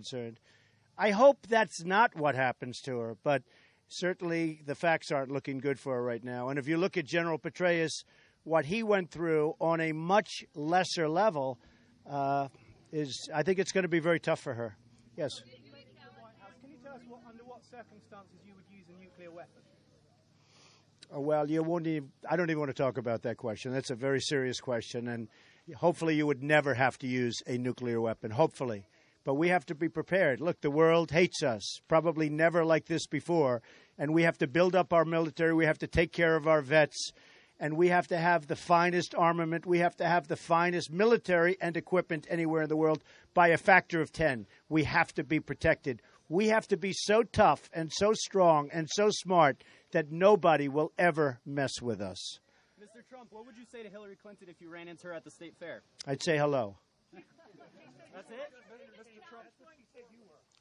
concerned. I hope that's not what happens to her, but certainly the facts aren't looking good for her right now. And if you look at General Petraeus, what he went through on a much lesser level I think it's going to be very tough for her. Yes. Can you tell us under what circumstances you would use a nuclear weapon? Well, I don't even want to talk about that question. That's a very serious question, and hopefully you would never have to use a nuclear weapon, hopefully. But we have to be prepared. Look, the world hates us, probably never like this before, and we have to build up our military. We have to take care of our vets, and we have to have the finest armament. We have to have the finest military and equipment anywhere in the world by a factor of 10. We have to be protected. We have to be so tough and so strong and so smart that nobody will ever mess with us. Mr. Trump, what would you say to Hillary Clinton if you ran into her at the state fair? I'd say hello. That's it? Mr. Trump.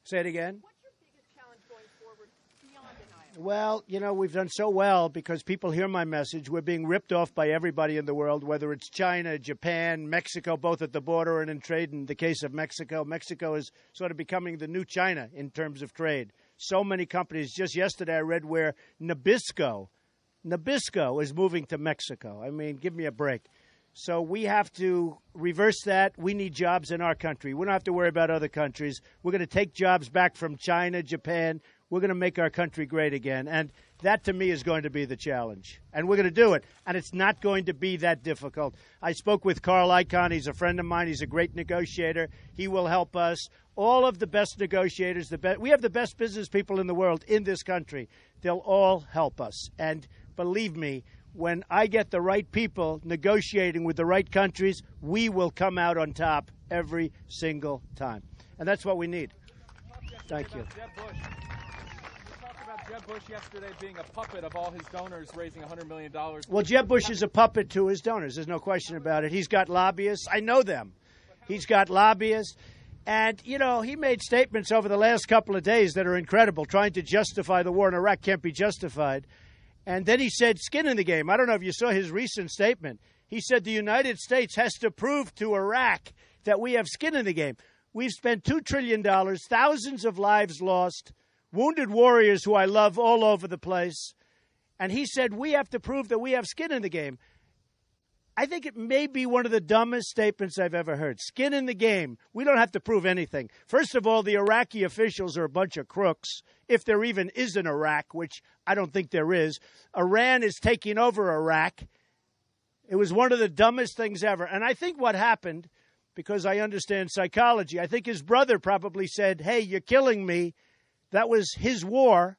Say it again. What's your biggest challenge going forward beyond denial? Well, we've done so well because people hear my message. We're being ripped off by everybody in the world, whether it's China, Japan, Mexico, both at the border and in trade. In the case of Mexico, Mexico is sort of becoming the new China in terms of trade. So many companies. Just yesterday I read where Nabisco is moving to Mexico. I mean, give me a break. So we have to reverse that. We need jobs in our country. We don't have to worry about other countries. We're going to take jobs back from China, Japan. We're going to make our country great again. And that, to me, is going to be the challenge. And we're going to do it. And it's not going to be that difficult. I spoke with Carl Icahn. He's a friend of mine. He's a great negotiator. He will help us. All of the best negotiators, we have the best business people in the world in this country. They'll all help us. And believe me, when I get the right people negotiating with the right countries, we will come out on top every single time. And that's what we need. Thank you. Jeb Bush. You talked about Jeb Bush yesterday being a puppet of all his donors raising $100 million. Well, Jeb Bush is a puppet to his donors. There's no question about it. He's got lobbyists. I know them. He's got lobbyists. And, he made statements over the last couple of days that are incredible, trying to justify the war in Iraq can't be justified. And then he said skin in the game. I don't know if you saw his recent statement. He said the United States has to prove to Iraq that we have skin in the game. We've spent $2 trillion, thousands of lives lost, wounded warriors who I love all over the place. And he said we have to prove that we have skin in the game. I think it may be one of the dumbest statements I've ever heard. Skin in the game. We don't have to prove anything. First of all, the Iraqi officials are a bunch of crooks, if there even is an Iraq, which I don't think there is. Iran is taking over Iraq. It was one of the dumbest things ever. And I think what happened, because I understand psychology, I think his brother probably said, hey, you're killing me. That was his war,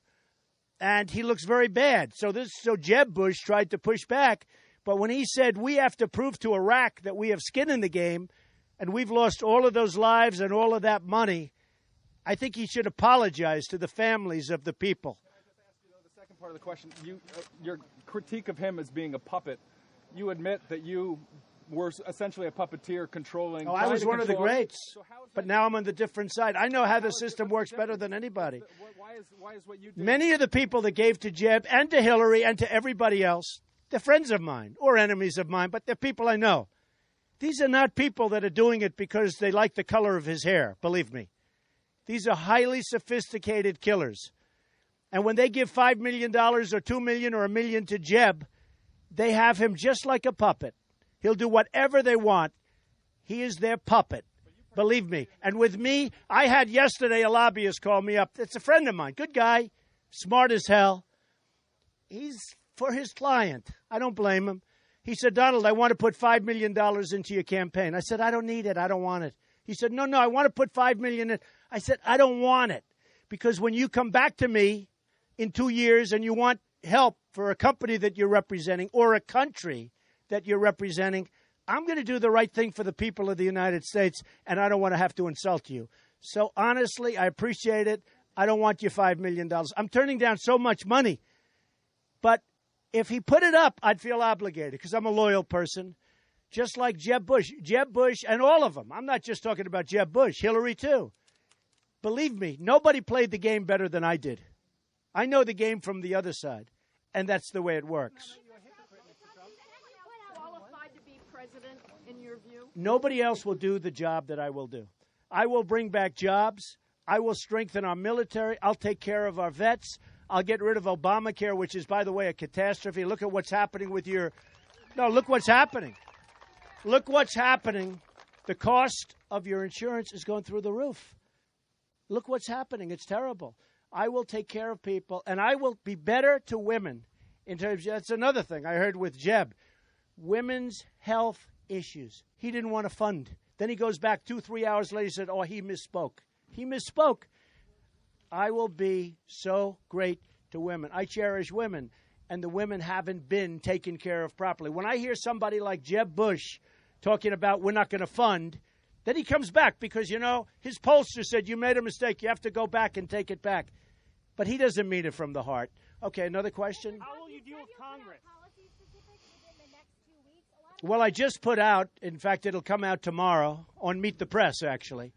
and he looks very bad. So Jeb Bush tried to push back. But when he said we have to prove to Iraq that we have skin in the game and we've lost all of those lives and all of that money, I think he should apologize to the families of the people. Can I just ask you, the second part of the question? Your critique of him as being a puppet, you admit that you were essentially a puppeteer controlling. Oh, I was one of the greats, but now I'm on the different side. I know how the system works better than anybody. Why is what you did? Many of the people that gave to Jeb and to Hillary and to everybody else, they're friends of mine or enemies of mine, but they're people I know. These are not people that are doing it because they like the color of his hair, believe me. These are highly sophisticated killers. And when they give $5 million or $2 million or $1 million to Jeb, they have him just like a puppet. He'll do whatever they want. He is their puppet, believe me. And with me, I had yesterday a lobbyist call me up. It's a friend of mine, good guy, smart as hell. He's for his client. I don't blame him. He said, Donald, I want to put $5 million into your campaign. I said, I don't need it. I don't want it. He said, no, I want to put $5 million in. I said, I don't want it. Because when you come back to me in 2 years and you want help for a company that you're representing or a country that you're representing, I'm going to do the right thing for the people of the United States, and I don't want to have to insult you. So honestly, I appreciate it. I don't want your $5 million. I'm turning down so much money. But if he put it up, I'd feel obligated because I'm a loyal person, just like Jeb Bush. Jeb Bush and all of them. I'm not just talking about Jeb Bush, Hillary too. Believe me, nobody played the game better than I did. I know the game from the other side, and that's the way it works. Qualified to be president, in your view? Nobody else will do the job that I will do. I will bring back jobs. I will strengthen our military. I'll take care of our vets. I'll get rid of Obamacare, which is, by the way, a catastrophe. Look at what's happening with your – no, look what's happening. Look what's happening. The cost of your insurance is going through the roof. Look what's happening. It's terrible. I will take care of people, and I will be better to women in terms – that's another thing I heard with Jeb. Women's health issues. He didn't want to fund. Then he goes back 2-3 hours later and said, oh, he misspoke. He misspoke. I will be so great to women. I cherish women, and the women haven't been taken care of properly. When I hear somebody like Jeb Bush talking about we're not going to fund, then he comes back because, you know, his pollster said you made a mistake. You have to go back and take it back. But he doesn't mean it from the heart. Okay, another question? How will you deal with Congress? Well, I just put out, in fact, it'll come out tomorrow on Meet the Press, actually.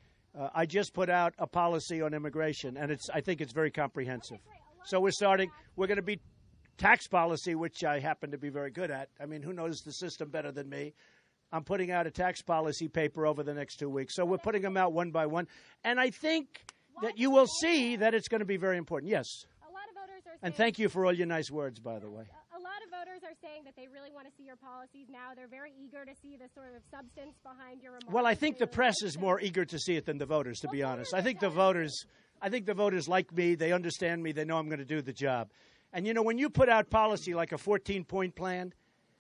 I just put out a policy on immigration, and I think it's very comprehensive. So we're going to be tax policy, which I happen to be very good at. I mean, who knows the system better than me? I'm putting out a tax policy paper over the next 2 weeks. So we're putting them out one by one. And I think that you will see that it's going to be very important. Yes. A lot of voters are saying, and thank you for all your nice words, by the way. A lot of voters are saying that they really want to see your policies now. They're very eager to see the sort of substance behind your remarks. Well, I think the press is more eager to see it than the voters, to be honest. I think the voters like me. They understand me. They know I'm going to do the job. And, you know, when you put out policy like a 14-point plan,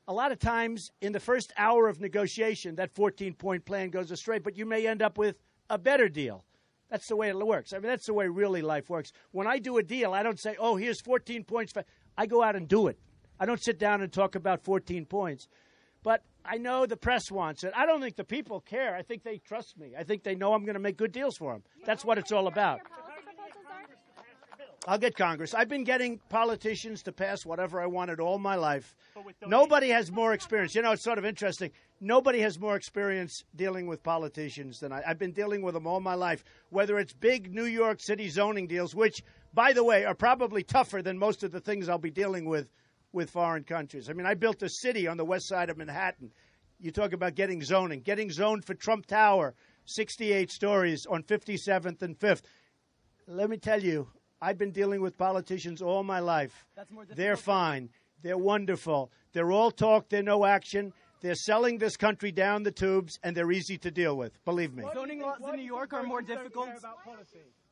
a lot of times in the first hour of negotiation, that 14-point plan goes astray, but you may end up with a better deal. That's the way it works. I mean, that's the way really life works. When I do a deal, I don't say, oh, here's 14 points. I go out and do it. I don't sit down and talk about 14 points. But I know the press wants it. I don't think the people care. I think they trust me. I think they know I'm going to make good deals for them. That's what it's all about. I'll get Congress. I've been getting politicians to pass whatever I wanted all my life. Nobody has more experience. You know, it's sort of interesting. Nobody has more experience dealing with politicians than I. I've been dealing with them all my life, whether it's big New York City zoning deals, which, by the way, are probably tougher than most of the things I'll be dealing with foreign countries. I mean, I built a city on the west side of Manhattan. You talk about getting zoning. Getting zoned for Trump Tower, 68 stories on 57th and 5th. Let me tell you, I've been dealing with politicians all my life. They're fine. They're wonderful. They're all talk. They're no action. They're selling this country down the tubes, and they're easy to deal with. Believe me. Zoning laws in New York are more difficult.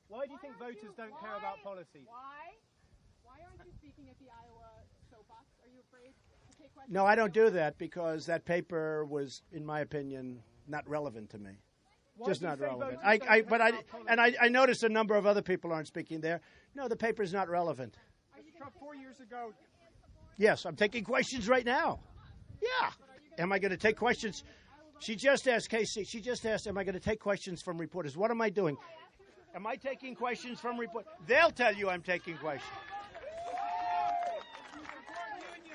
Why do you think voters don't care about policy? Why aren't you speaking at the Iowa soapbox? Are you afraid to take questions? No, I don't do that because that paper was, in my opinion, not relevant to me. Just not relevant. I noticed a number of other people aren't speaking there. No, the paper's not relevant. Mr. Trump, 4 years ago. Yes, I'm taking questions right now. Yeah. Am I going to take questions? She just asked, Casey, am I going to take questions from reporters? What am I doing? Am I taking questions from reporters? They'll tell you I'm taking questions.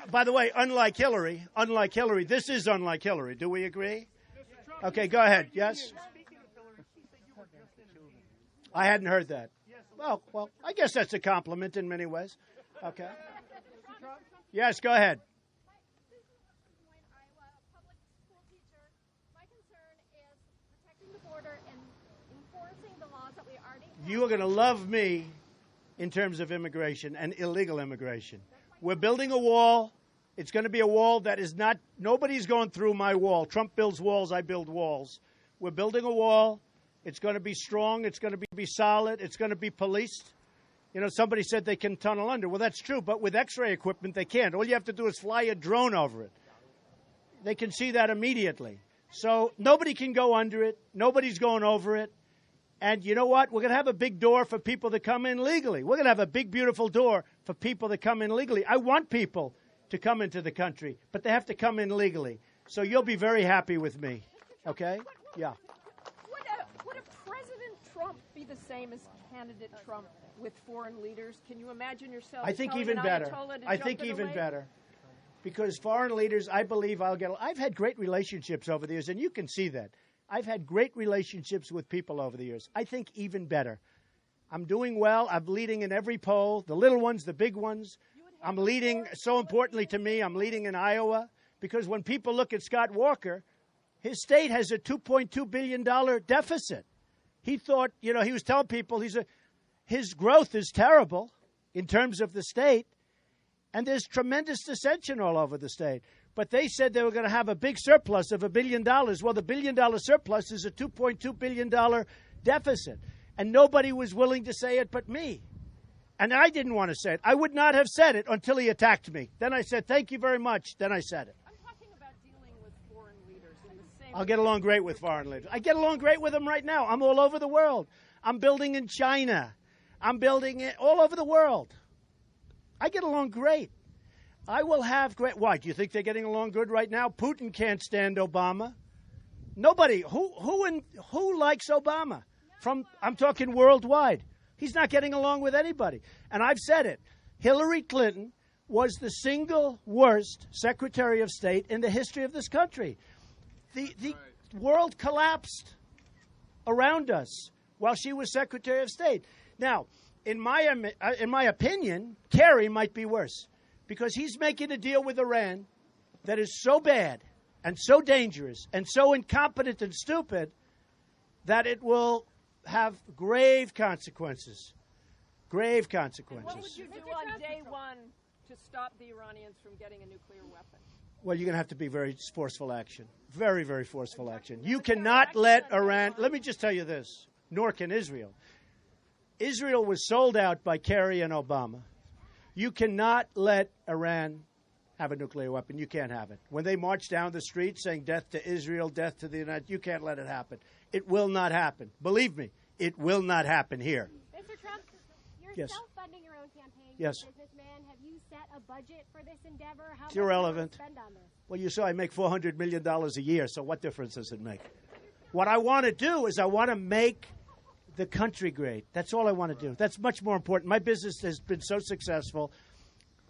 By the way, unlike Hillary, this is unlike Hillary. Do we agree? Okay, go ahead. Yes? I hadn't heard that. Well, I guess that's a compliment in many ways. Okay. Yes, go ahead. You are going to love me in terms of immigration and illegal immigration. We're building a wall. It's going to be a wall that is not, nobody's going through my wall. Trump builds walls, I build walls. We're building a wall. It's going to be strong. It's going to be solid. It's going to be policed. You know, somebody said they can tunnel under. Well, that's true, but with X-ray equipment, they can't. All you have to do is fly a drone over it. They can see that immediately. So nobody can go under it. Nobody's going over it. And you know what? We're going to have a big door for people that come in legally. We're going to have a big, beautiful door for people that come in legally. I want people to come into the country, but they have to come in legally. So you'll be very happy with me. Okay? Yeah. Would a President Trump be the same as candidate Trump with foreign leaders? Can you imagine yourself? I think even better. I think even better. Because foreign leaders, I believe I've had great relationships over the years, and you can see that. I've had great relationships with people over the years. I think even better. I'm doing well. I'm leading in every poll, the little ones, the big ones. I'm leading, so importantly to me, I'm leading in Iowa. Because when people look at Scott Walker, his state has a $2.2 billion deficit. He thought, he was telling people his growth is terrible in terms of the state, and there's tremendous dissension all over the state. But they said they were going to have a big surplus of $1 billion. Well, the $1 billion surplus is a $2.2 billion deficit. And nobody was willing to say it but me. And I didn't want to say it. I would not have said it until he attacked me. Then I said, thank you very much. Then I said it. I'm talking about dealing with foreign leaders in the same I'll get along great with foreign leaders. I get along great with them right now. I'm all over the world. I'm building in China. I'm building it all over the world. I get along great. I will have great. Why? Do you think they're getting along good right now? Putin can't stand Obama. Nobody. Who likes Obama? I'm talking worldwide. He's not getting along with anybody. And I've said it. Hillary Clinton was the single worst Secretary of State in the history of this country. The world collapsed around us while she was Secretary of State. Now, in my opinion, Kerry might be worse because he's making a deal with Iran that is so bad and so dangerous and so incompetent and stupid that it will have grave consequences. Grave consequences. What would you do on day one to stop the Iranians from getting a nuclear weapon? Well, you're going to have to be very forceful action. Very, very forceful action. You cannot let Iran... Let me just tell you this, nor can Israel. Israel was sold out by Kerry and Obama. You cannot let Iran have a nuclear weapon. You can't have it. When they march down the street saying death to Israel, death to the United... You can't let it happen. It will not happen. Believe me, it will not happen here. Mr. Trump, you're Yes. self-funding your own campaign. Yes. You're a businessman. Have you set a budget for this endeavor? How It's much irrelevant. do you spend on this? Well, you saw I make $400 million a year, so what difference does it make? What I want to do is I want to make the country great. That's all I want to do. That's much more important. My business has been so successful.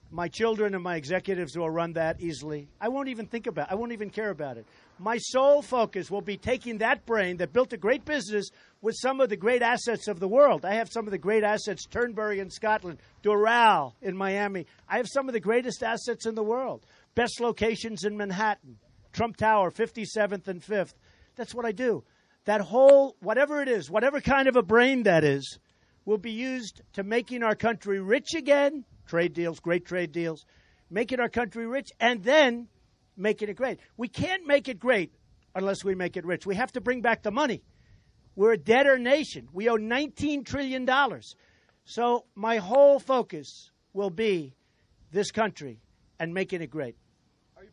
My children and my executives will run that easily. I won't even think about it. I won't even care about it. My sole focus will be taking that brain that built a great business with some of the great assets of the world. I have some of the great assets, Turnberry in Scotland, Doral in Miami. I have some of the greatest assets in the world. Best locations in Manhattan, Trump Tower, 57th and 5th. That's what I do. That whole, whatever it is, whatever kind of a brain that is, will be used to making our country rich again. Trade deals, great trade deals. Making our country rich and then making it great. We can't make it great unless we make it rich. We have to bring back the money. We're a debtor nation. We owe $19 trillion. So my whole focus will be this country and making it great.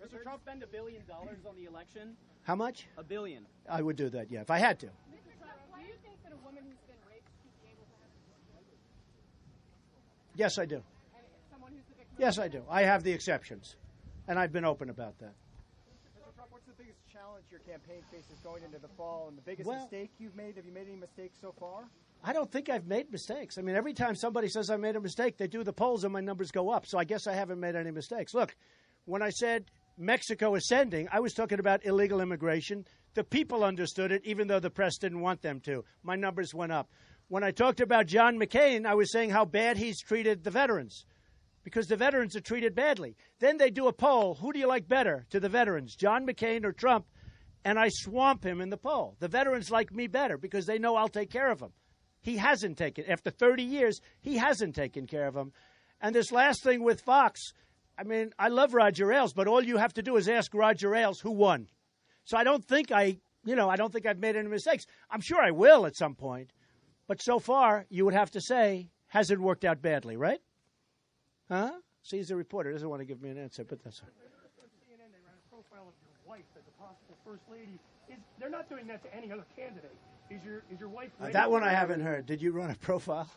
Mr. Trump spend $1 billion on the election? How much? $1 billion. I would do that, yeah, if I had to. Do you think that a woman who's been raped should be able to have Yes, I do. someone who's the victim? Yes, I do. I have the exceptions. And I've been open about that. Mr. Trump, what's the biggest challenge your campaign faces going into the fall and the biggest Well- mistake you've made? Have you made any mistakes so far? I don't think I've made mistakes. I mean, every time somebody says I made a mistake, they do the polls and my numbers go up. So I guess I haven't made any mistakes. Look, when I said Mexico is sending, I was talking about illegal immigration. The people understood it, even though the press didn't want them to. My numbers went up. When I talked about John McCain, I was saying how bad he's treated the veterans, because the veterans are treated badly. Then they do a poll. Who do you like better to the veterans, John McCain or Trump? And I swamp him in the poll. The veterans like me better because they know I'll take care of them. He hasn't taken, after 30 years, he hasn't taken care of them. And this last thing with Fox, I mean, I love Roger Ailes, but all you have to do is ask Roger Ailes who won. So I don't think I don't think I've made any mistakes. I'm sure I will at some point. But so far, you would have to say, hasn't worked out badly, right? Huh? See, he's a reporter. Doesn't want to give me an answer, but that's all. CNN, they ran a profile of your wife as a possible first lady. They're not doing that to any other candidate. Is your wife ready? That one I haven't heard. Did you run a profile?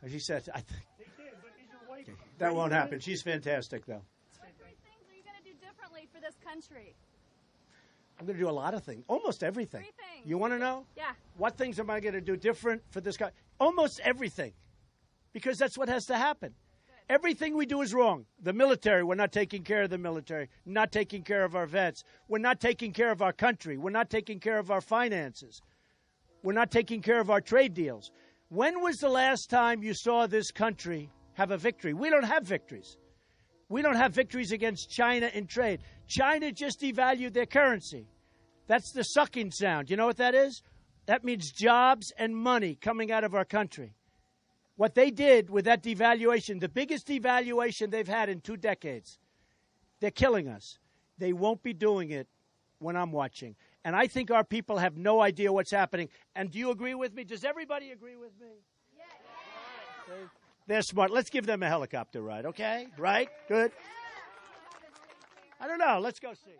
She said, I think They did, but is your wife that ready won't for happen. this? She's fantastic, though. What three things are you going to do differently for this country? I'm going to do a lot of things, almost everything. 3 things. You want to know? Yeah. What things am I going to do different for this guy? Almost everything, because that's what has to happen. Everything we do is wrong. The military, we're not taking care of the military, not taking care of our vets. We're not taking care of our country. We're not taking care of our finances. We're not taking care of our trade deals. When was the last time you saw this country have a victory? We don't have victories. We don't have victories against China in trade. China just devalued their currency. That's the sucking sound. You know what that is? That means jobs and money coming out of our country. What they did with that devaluation, the biggest devaluation they've had in 2 decades, they're killing us. They won't be doing it when I'm watching. And I think our people have no idea what's happening. And do you agree with me? Does everybody agree with me? Yes. They're smart. Let's give them a helicopter ride, okay? Right? Good. I don't know. Let's go see.